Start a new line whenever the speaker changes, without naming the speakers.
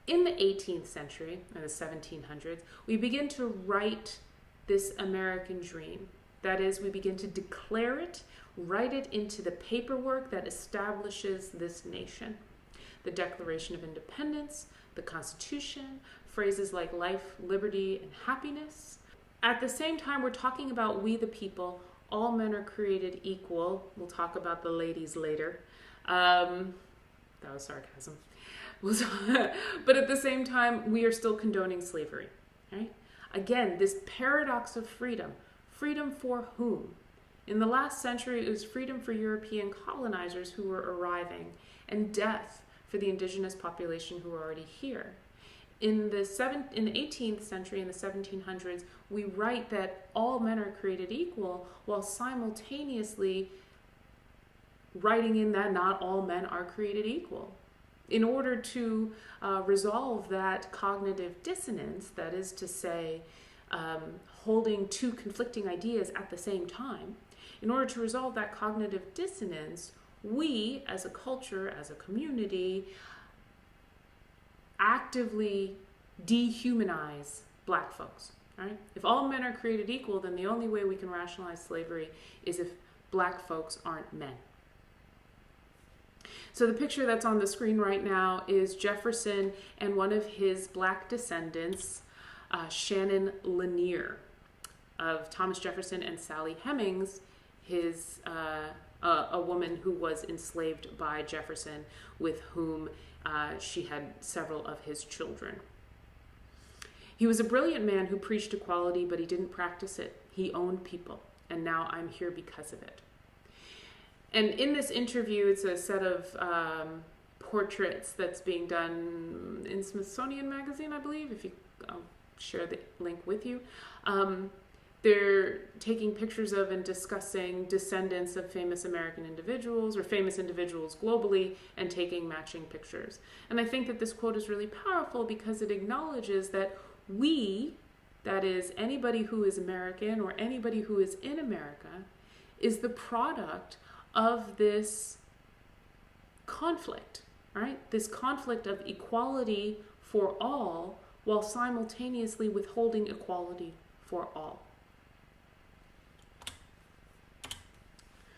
In the 18th century, or the 1700s, we begin to write this American dream. That is, we begin to declare it, write it into the paperwork that establishes this nation. The Declaration of Independence, the Constitution, phrases like life, liberty, and happiness. At the same time, we're talking about we the people, all men are created equal. We'll talk about the ladies later. That was sarcasm. But at the same time, we are still condoning slavery. Right? Again, this paradox of freedom. Freedom for whom? In the last century, it was freedom for European colonizers who were arriving, and death for the indigenous population who were already here. In the 18th century, in the 1700s, we write that all men are created equal, while simultaneously writing in that not all men are created equal. In order to resolve that cognitive dissonance, that is to say, holding two conflicting ideas at the same time, in order to resolve that cognitive dissonance, we as a culture, as a community, actively dehumanize Black folks. Right? If all men are created equal, then the only way we can rationalize slavery is if Black folks aren't men. So the picture that's on the screen right now is Jefferson and one of his Black descendants, Shannon Lanier, of Thomas Jefferson and Sally Hemings, his a woman who was enslaved by Jefferson, with whom she had several of his children. He was a brilliant man who preached equality, but he didn't practice it. He owned people, and now I'm here because of it. And in this interview, it's a set of portraits that's being done in Smithsonian Magazine, I believe, if you, I'll share the link with you. They're taking pictures of and discussing descendants of famous American individuals or famous individuals globally and taking matching pictures. And I think that this quote is really powerful because it acknowledges that we, that is anybody who is American or anybody who is in America, is the product of this conflict, right? This conflict of equality for all while simultaneously withholding equality for all.